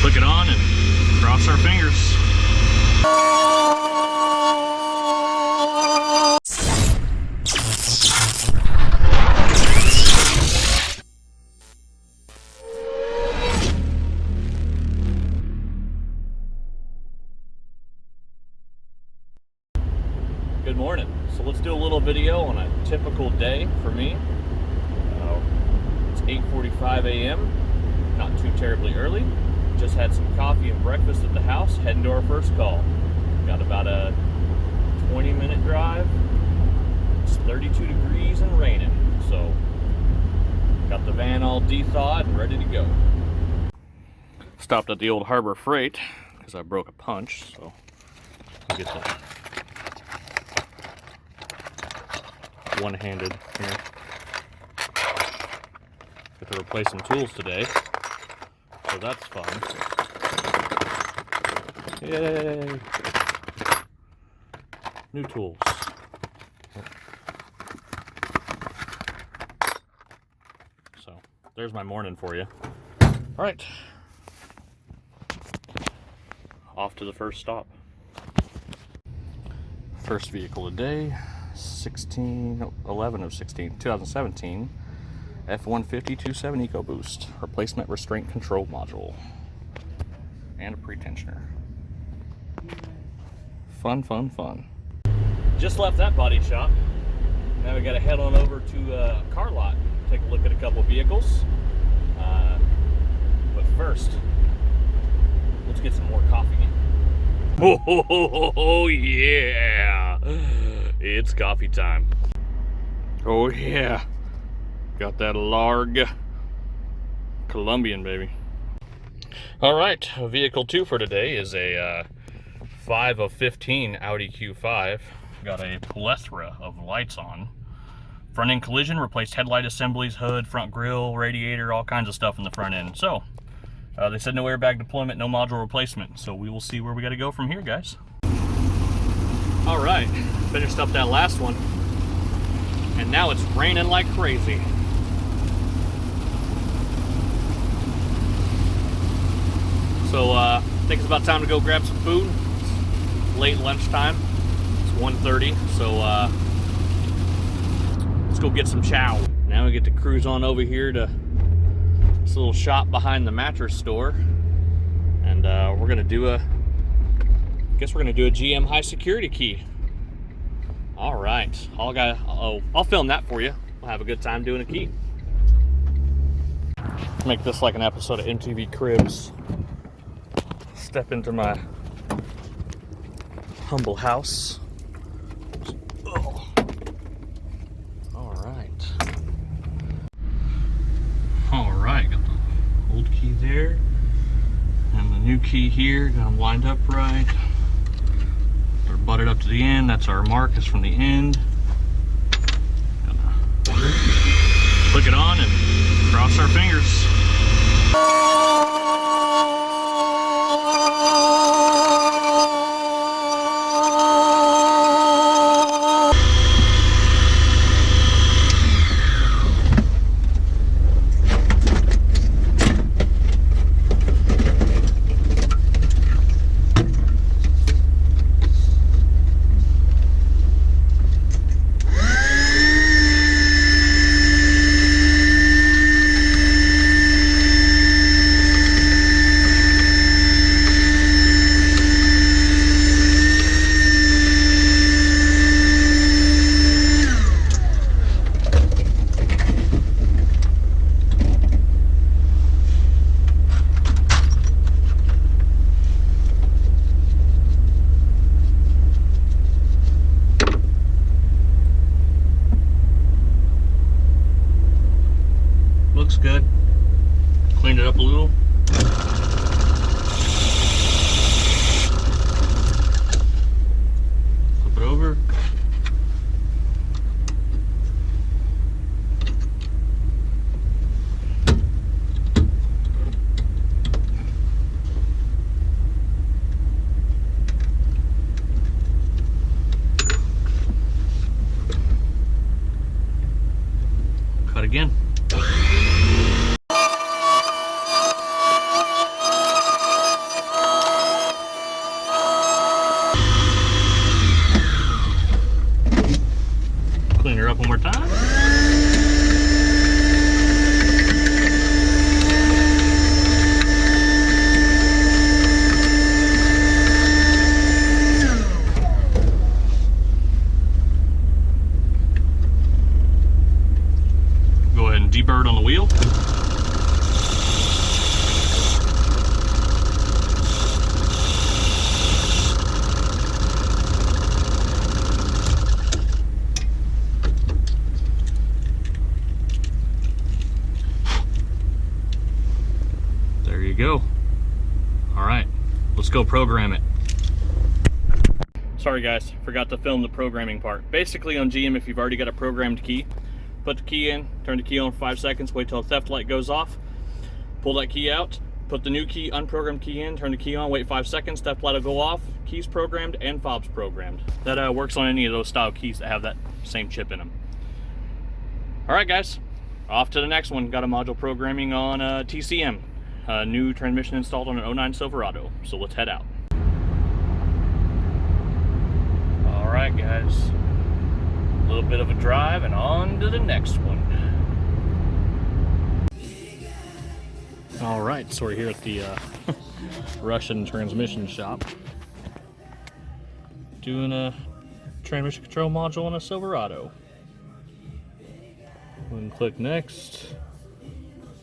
click it on and cross our fingers. Good morning. So let's do a little video on a typical day for me. It's 8:45 a.m. Not too terribly early. Just had some coffee and breakfast at the house, heading to our first call. Got about a 20-minute drive. It's 32 degrees and raining, so got the van all de-thawed and ready to go. Stopped at the old Harbor Freight because I broke a punch, so I'll get that one-handed here. Get to replace some tools today, so that's fun. Yay! New tools. So there's my morning for you. All right, off to the first stop. First vehicle today, 2017 F-150 2.7 EcoBoost replacement restraint control module and a pretensioner. Fun. Just left that body shop. Now we got to head on over to a car lot, take a look at a couple vehicles. But first, let's get some more coffee. Oh yeah, it's coffee time. Oh yeah. Got that large Colombian, baby. All right, vehicle 2 for today is a 5 of 15 Audi Q5. Got a plethora of lights on. Front end collision, replaced headlight assemblies, hood, front grille, radiator, all kinds of stuff in the front end. So, they said no airbag deployment, no module replacement. So we will see where we got to go from here, guys. All right, finished up that last one. And now it's raining like crazy. So I think it's about time to go grab some food. It's late lunchtime. It's 1:30, so let's go get some chow. Now we get to cruise on over here to this little shop behind the mattress store, and we're gonna do a GM high security key. All right, I'll film that for you. We'll have a good time doing a key. Make this like an episode of MTV Cribs. Step into my humble house. Oh. All right, got the old key there and the new key here. Got them lined up right. They're butted up to the end. That's our mark, is from the end. Click it on and cross our fingers. Looks good. Cleaned it up a little. Flip it over. Cut again. you go. All right, let's go program it. Sorry guys, forgot to film the programming part. Basically on GM, if you've already got a programmed key, put the key in, turn the key on for 5 seconds, wait till the theft light goes off, pull that key out, put the new key, unprogrammed key in, turn the key on, wait 5 seconds, theft light will go off, key's programmed and fob's programmed. That works on any of those style keys that have that same chip in them. All right guys, off to the next one. Got a module programming on TCM, a new transmission installed on an 09 Silverado, so let's head out. All right guys, a little bit of a drive and on to the next one. All right, so we're here at the Russian transmission shop doing a transmission control module on a Silverado. And click next.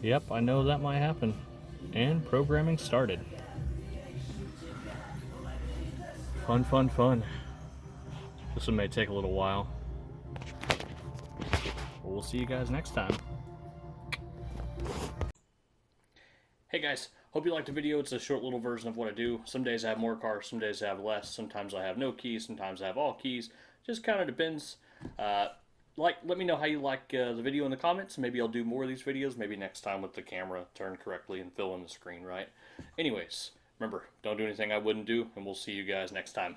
Yep, I know that might happen. And programming started. Fun, fun, fun. This one may take a little while. We'll see you guys next time. Hey guys, hope you liked the video. It's a short little version of what I do. Some days I have more cars, some days I have less. Sometimes I have no keys, sometimes I have all keys. Just kind of depends. Let me know how you like the video in the comments. Maybe I'll do more of these videos. Maybe next time with the camera turned correctly and fill in the screen right. Anyways, remember, don't do anything I wouldn't do, and we'll see you guys next time.